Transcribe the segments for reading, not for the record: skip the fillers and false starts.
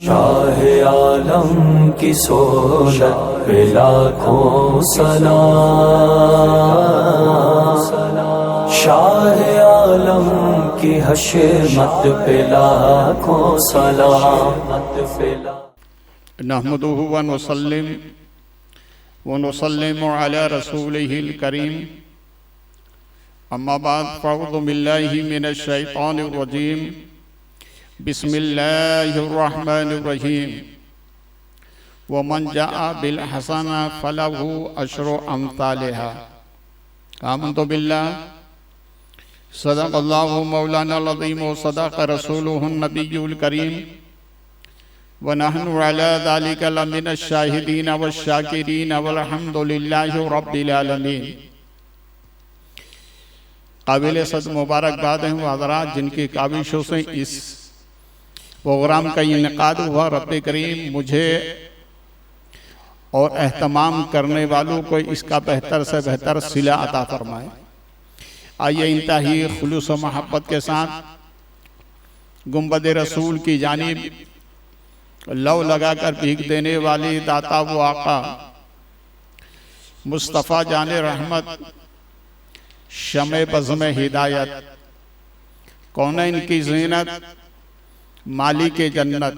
शाह आलम की सोलत पे लाखों सलाम। शाह आलम की हशमत पे लाखों सलाम। नहमदुहु व नुसल्लिमु अला रसूलिहिल करीम। अम्मा बाद फ़अऊज़ु बिल्लाहि मिनश शैतानिर रजीम। बिस्मिल्लाहिर्रहमानिर्रहीम। वमन जाअ बिल हसना फलहु अशरु अम्सालिहा। आमन्तु बिल्लाह सदक़ल्लाहु मौलानाल अज़ीम व सदक़ रसूलुहुन नबियुल करीम व नहनु अला ज़ालिका लमिनश शाहिदीन वश्शाकिरीन वल्हम्दुलिल्लाहि रब्बिल आलमीन। काबिल सद मुबारकबाद हैं वो हज़रात जिनकी काबिशों से इस प्रोग्राम का इनेकाद हुआ। रब्बे करीम मुझे और एहतमाम करने वालों को इसका बेहतर से बेहतर सिला अता फरमाए। आइए इंतहाई खुलूस व मोहब्बत के साथ गुंबद रसूल की जानिब लव लगाकर भीख देने वाली दाता वो आका मुस्तफ़ा जाने रहमत शमे बज़्म हिदायत कौनैन की ज़ीनत मालिक जन्नत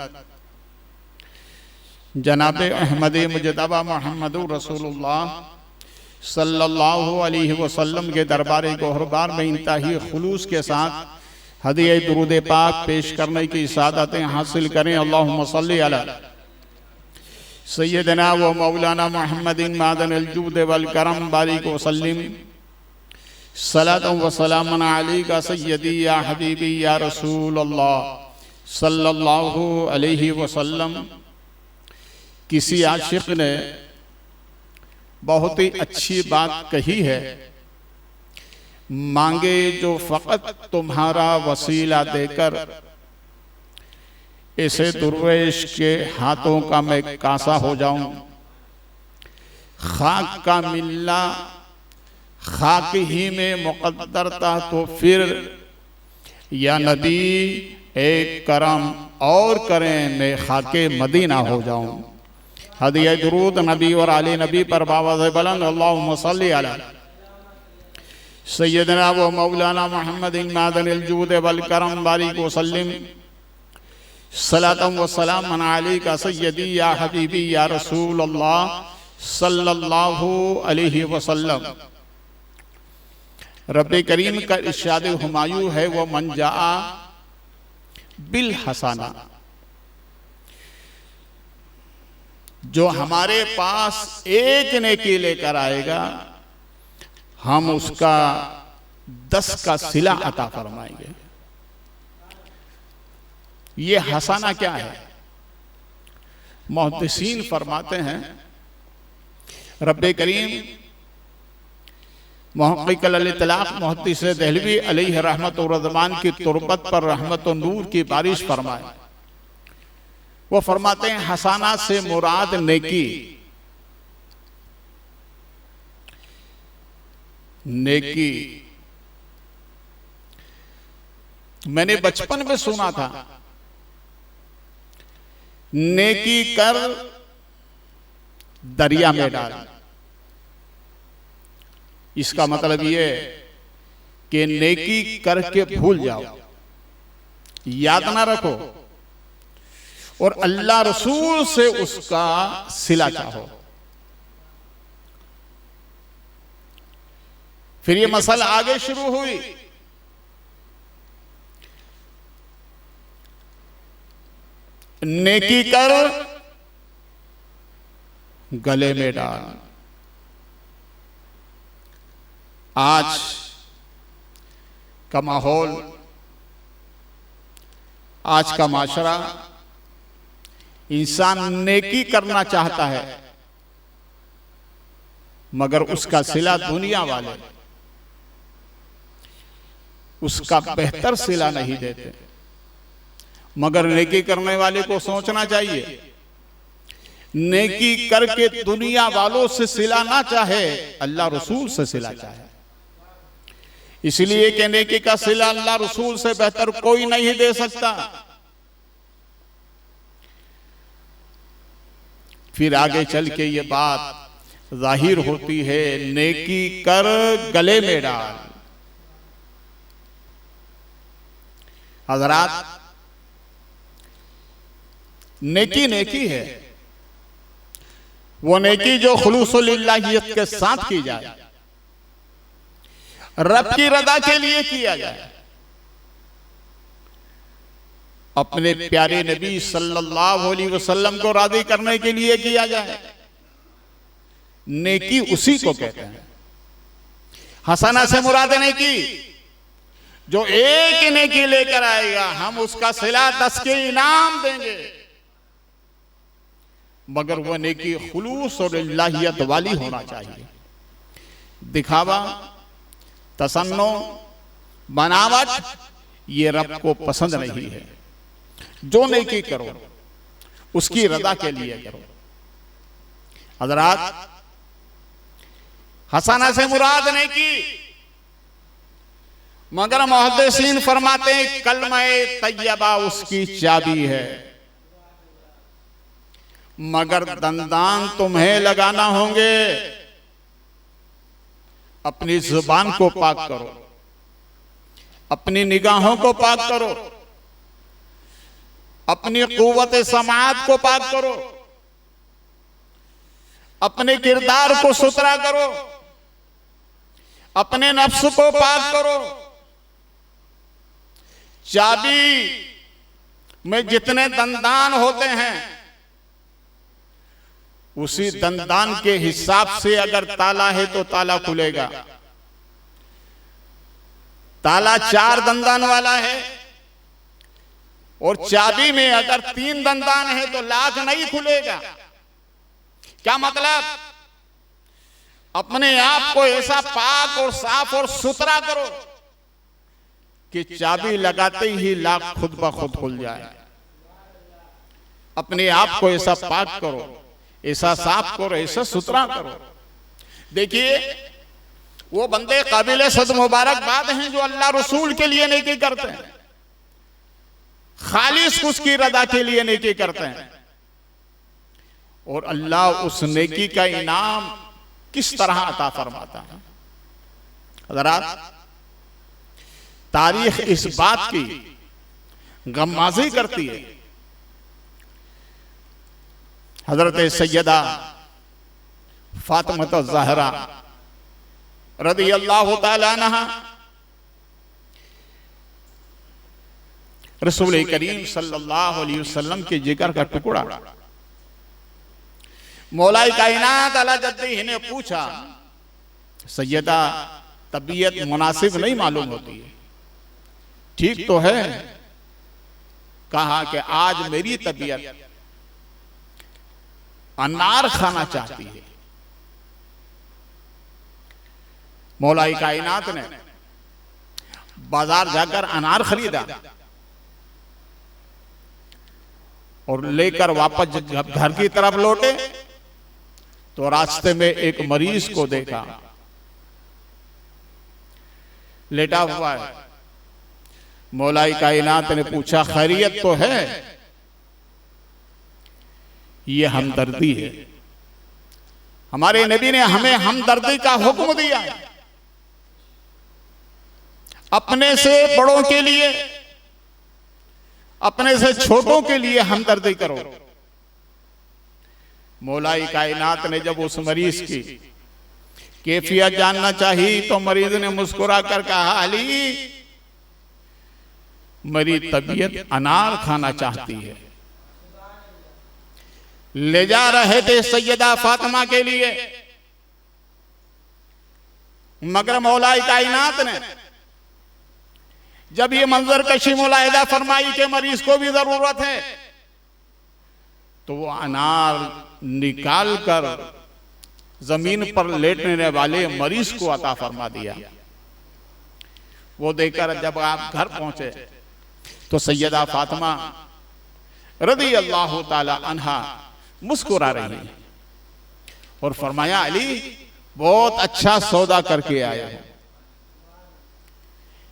जनाब अहमद मुजतबा मुहम्मदुर रसूलुल्लाह सल्लल्लाहु अलैहि वसल्लम के दरबार गोहरबार में इंतहाई खुलूस के साथ हदिया दुरूद पाक पेश करने की सादतें हासिल करें। अल्लाहुम्मा सल्ली अला सय्यदना व मौलाना मुहम्मदिन मादनिल जूद वल करम बारिक व सल्लिम सलातु व सलामन अलैका सय्यदी या हबीबी या रसूल अल्लाह सल्लल्लाहु अलैहि वसल्लम। किसी आशिक ने बहुत ही अच्छी बात कही है, मांगे जो फ़कत तुम्हारा वसीला देकर, ऐसे दुर्वेश के हाथों का मैं कासा हो जाऊं। खाक का मिलना खाक ही में मुक़द्दर था, तो फिर या नबी एक करम और करें मैं खाके मदीना हो जाऊं। हदिया दुरूद नबी और आले नबी पर बावज़ बुलंद अल्लाहुम्मा सल्ली अला सय्यदना व मौलाना मुहम्मदिन मादनिल जूद वल करम बारिक व सल्लिम सलातु व सलामन अलैका सय्यदी या हबीबी या रसूल अल्लाह सल्लल्लाहु अलैहि वसल्लम। रब्बे करीम का इरशाद हुमायूं है वो मन जाआ बिल हसाना, जो हमारे पास एक नेकी लेकर आएगा हम उसका 10 का सिला अता फरमाएंगे। ये हसाना क्या है? मुहद्दिसीन फरमाते हैं रब्बे करीम मुहक़्क़िक़ अल-इत्लाक़ मुहद्दिस देहलवी अलैहि रहमत व रज़वान की तुरबत पर रहमत व नूर की बारिश फरमाए। वो फरमाते हैं हसाना से मुराद नेकी। नेकी मैंने बचपन में सुना था, नेकी कर दरिया में डाल। इसका मतलब ये कि नेकी करके भूल जाओ, याद ना रखो, और अल्लाह रसूल से उसका सिला चाहो। फिर ये मसला आगे शुरू हुई। नेकी कर गले में डाल। आज का माहौल, आज का माशरा, इंसान नेकी करना चाहता है मगर उसका सिला दुनिया वाले उसका बेहतर सिला नहीं देते। मगर नेकी करने वाले को सोचना चाहिए, नेकी करके दुनिया वालों से सिला ना चाहे, अल्लाह रसूल से सिला चाहे। इसलिए कि नेकी का सिला अल्लाह रसूल से बेहतर कोई नहीं दे सकता। फिर आगे चल के ये बात जाहिर होती है, नेकी कर गले में डाल। हजरात, नेकी नेकी है, वो नेकी जो खुलूसुलिल्लाहियत के साथ की जाए, रब की रदा के लिए किया जाए, अपने प्यारे नबी सल्लल्लाहु अलैहि वसल्लम को राजी करने के लिए किया जाए। नेकी उसी को कहते हैं। हसना से मुराद नेकी जो एक नेकी लेकर आएगा, हम उसका सिला 10 के इनाम देंगे, मगर वह नेकी खुलूस और इल्लाहियत वाली होना चाहिए। दिखावा, तसन्नो, बनावट, ये रब को पसंद नहीं है। जो नेकी करो उसकी रदा के लिए करो। हजरात, हसना से मुराद नेकी, मगर मुहद्दिसीन फरमाते हैं कलमे तैयबा उसकी चाबी है, मगर दंदान तुम्हें लगाना होंगे। अपनी जुबान को पाक करो, अपनी निगाहों को पाक करो, अपनी कुव्वत समाअत को पाक करो, अपने किरदार को सुथरा करो, अपने नफ्स को पाक करो। चाबी में जितने दंदान होते हैं, उसी दंदान के हिसाब से अगर ताला है तो ताला खुलेगा। ताला 4 दंदान वाला है और चाबी में अगर 3 दंदान है तो लाख नहीं खुलेगा। क्या मतलब? अपने आप को ऐसा पाक और साफ और सुथरा करो कि चाबी लगाते ही लाख खुद ब खुद खुल जाए। अपने आप को ऐसा पाक करो, ऐसा साफ करो, ऐसा सुथरा करो। देखिए, वो बंदे काबिल सद मुबारकबाद हैं जो अल्लाह रसूल के लिए नेकी करते हैं, खालिस उसकी रदा के लिए नेकी करते हैं, और अल्लाह उस नेकी का इनाम किस तरह अता फरमाता है। हज़रात, तारीख इस बात की गम्माज़ी करती है। हजरत सैयदा फातिमा ज़हरा रज़ी अल्लाह तआला अन्हा रसूल करीम सल्लल्लाहु अलैहि वसल्लम के जिगर का टुकड़ा। मौलाए कायनात अला जद्दी ने पूछा, सैयदा तबीयत मुनासिब नहीं मालूम होती है, ठीक तो है? कहा कि आज मेरी तबीयत अनार खाना चाहती है। मौलाए कायनात ने बाजार जाकर अनार खरीदा और लेकर वापस जब घर की तरफ लौटे तो रास्ते में एक मरीज को देखा, लेटा हुआ है। मौलाए कायनात ने पूछा, खैरियत तो है? ये हमदर्दी है। हमारे नबी ने हमें हमदर्दी का हुक्म दिया है। अपने से बड़ों के लिए, अपने से छोटों के लिए हमदर्दी करो। मौलाए कायनात ने जब उस मरीज की कैफियत जानना चाहिए तो मरीज ने मुस्कुरा कर कहा, अली, मेरी तबीयत अनार खाना चाहती है। ले जा रहे थे सैयदा फातिमा के लिए, मगर मौलाए कायनात ने जब ये मंजर कशी मुलाहिदा फरमाई कि मरीज को भी जरूरत है, तो वो अनार निकाल कर जमीन पर लेटने वाले मरीज को अता फरमा दिया। वो देखकर जब आप घर पहुंचे तो सैयदा फातिमा रज़ी अल्लाह ताला अन्हा मुस्कुरा रही है और फरमाया, अली, बहुत अच्छा सौदा करके आया है।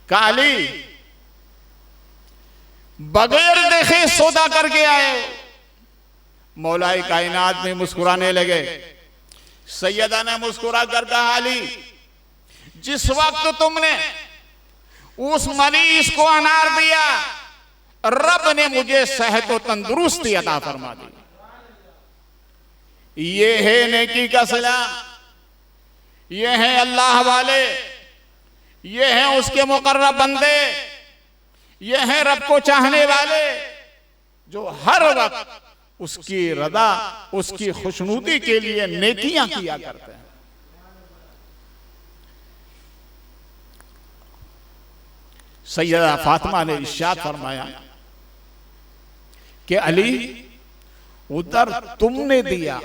कहा, अली, बगैर देखे सौदा करके आए हो, मौलाए कायनात में मुस्कुराने लगे। सैयदा ने मुस्कुरा कर कहा, अली जिस वक्त तुमने उस मरीज को अनार दिया, रब ने मुझे सेहत और तंदुरुस्ती अता फरमा दी। ये है नेकी का सिला, ये हैं अल्लाह वाले, ये हैं उसके मुकर्रब बंदे, ये हैं रब को चाहने वाले, जो हर वक्त उसकी रदा, उसकी खुशनुदी के लिए नेकियां किया करते हैं। सैयदा फातिमा ने इरशाद फरमाया कि अली उधर तुमने दिया,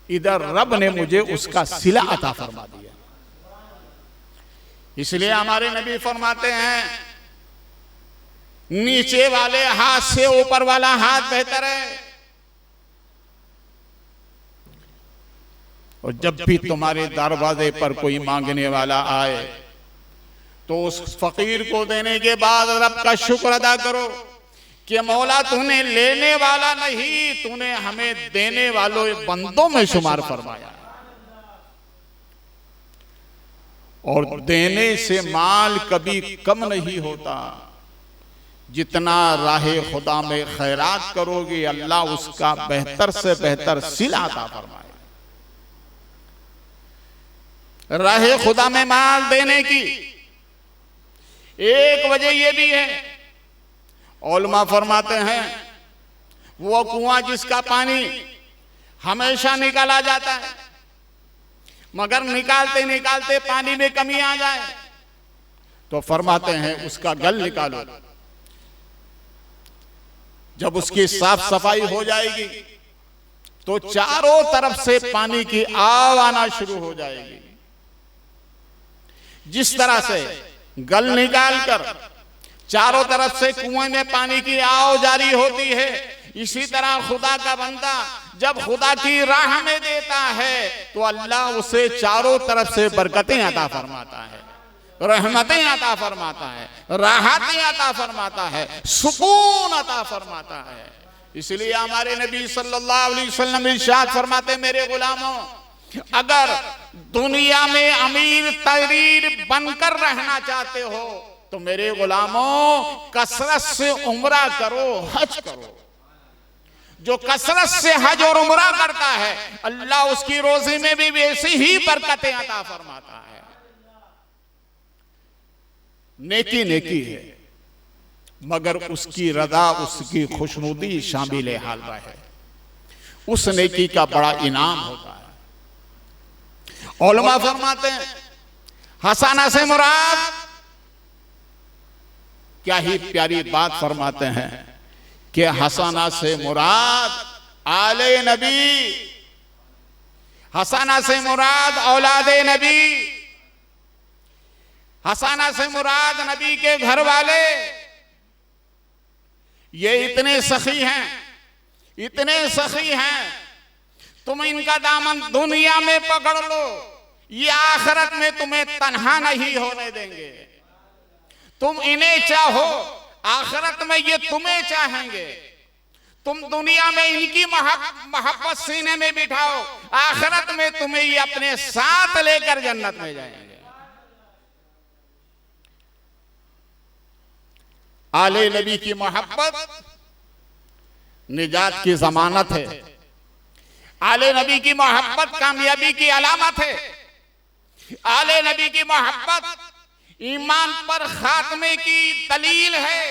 इधर रब ने मुझे उसका सिला अता फरमा दिया। इसलिए हमारे नबी फरमाते हैं, नीचे वाले हाथ से ऊपर वाला हाथ बेहतर है। और जब भी तुम्हारे दरवाजे पर कोई मांगने वाला आए तो उस फकीर को देने के बाद रब का शुक्र अदा करो कि मौला तूने लेने वाला नहीं, तूने हमें देने वालों बंदों में शुमार फरमाया। और देने से माल कभी कम नहीं होता। जितना राहे खुदा में खैरात करोगे, अल्लाह उसका बेहतर से बेहतर सिला अता फरमाए। राहे खुदा में माल देने की एक वजह यह भी है, उलमा फरमाते हैं, वो कुआं जिसका पानी हमेशा निकाला जाता है, मगर निकालते निकालते पानी में कमी आ जाए तो फरमाते हैं उसका गल निकालो। जब उसकी साफ सफाई हो जाएगी तो चारों तरफ से पानी की आव आना शुरू हो जाएगी। जिस तरह से गल निकालकर चारों तरफ से कुएं में पानी की आव जारी होती है, इसी तरह खुदा का बंदा जब खुदा की राह में देता है तो अल्लाह उसे चारों तरफ से बरकतें अता फरमाता है, रहमतें अता फरमाता है, राहतें अता फरमाता है, सुकून अता फरमाता है। इसलिए हमारे नबी सल्लल्लाहु अलैहि वसल्लम इरशाद फरमाते, मेरे गुलामों, अगर दुनिया में अमीर तरीर बनकर रहना चाहते हो तो मेरे गुलामों कसरत से उम्रा करो, हज करो। जो कसरत से हज और उम्रा करता है अल्लाह उसकी रोजी में भी वैसी ही बरकतें अता फरमाता है। नेकी नेकी है, मगर उसकी रदा, उसकी खुशनुदी शामिल हाल है। उस नेकी का बड़ा इनाम होता है। उलमा फरमाते हैं, हसाना से मुराद, क्या ही प्यारी बात फरमाते हैं कि हसाना से मुराद आले नबी, हसाना से मुराद औलादे नबी, हसाना से मुराद नबी के घर वाले। ये इतने सखी हैं, इतने सखी हैं, तुम इनका दामन दुनिया में पकड़ लो, ये आखिरत में तुम्हें तन्हा नहीं होने देंगे। तुम इन्हें चाहो, आखिरत में ये तुम्हें चाहेंगे। तुम दुनिया में इनकी मोहब्बत सीने में बिठाओ, आखिरत में तुम्हें ये अपने साथ लेकर जन्नत में जाएंगे। आले नबी की मोहब्बत निजात की जमानत है। आले नबी की मोहब्बत कामयाबी की अलामत है। आले नबी की मोहब्बत ईमान पर खात्मे की दलील है।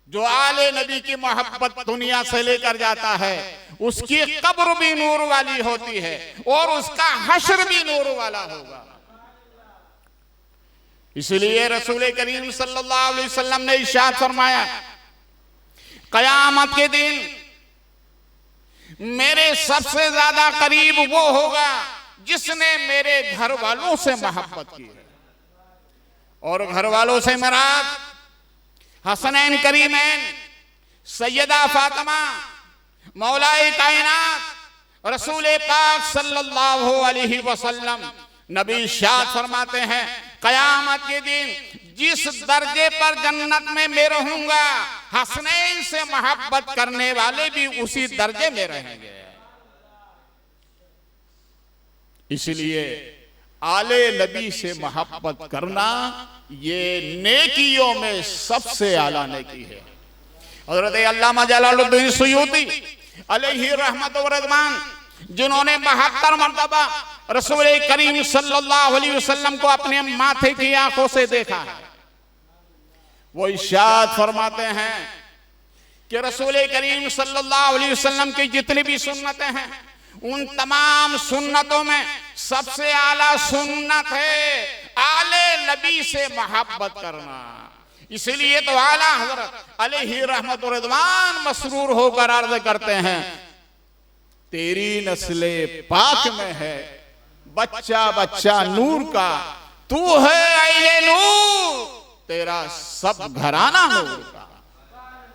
जो आले नबी की मोहब्बत दुनिया से लेकर जाता है उसकी कब्र भी नूर वाली होती है और उसका हश्र भी नूर वाला होगा। इसलिए रसूल करीम सल्लल्लाहु अलैहि वसल्लम ने इरशाद फरमाया, कयामत के दिन मेरे सबसे ज्यादा करीब वो होगा जिसने मेरे घर वालों से मोहब्बत की है। और घर वालों से मुराद हसनैन करीमैन, सैयदा फातिमा, मौलाए कायनात रसूल पाक सल्लल्लाहु अलैहि वसल्लम। नबी इरशाद फरमाते हैं, कयामत के दिन जिस दर्जे पर जन्नत में मैं रहूंगा, हसनैन से मोहब्बत करने वाले भी उसी दर्जे में रहेंगे। इसलिए आले नबी से मोहब्बत करना ये नेकियों में सबसे आला नेकी है। हज़रत अल्लामा जलालुद्दीन सुयूती अलैहि रहमत व रिज़वान, जिन्होंने 72 मरतबा रसूल करीम सल्लल्लाहु अलैहि वसल्लम को अपने माथे की आंखों से देखा है, वो इरशाद फरमाते हैं कि रसूल करीम सल्लल्लाहु अलैहि वसल्लम की जितनी भी सुन्नतें हैं, उन तमाम सुन्नतों में सबसे आला सुन्नत है आले नबी से मोहब्बत करना। इसलिए तो आला हजरत अलैहि रहमत व रिज़वान मसरूर होकर अर्ज करते हैं, तेरी नस्ले पाक में है बच्चा बच्चा नूर का, तू है आईने नूर, तेरा सब घराना नूर का।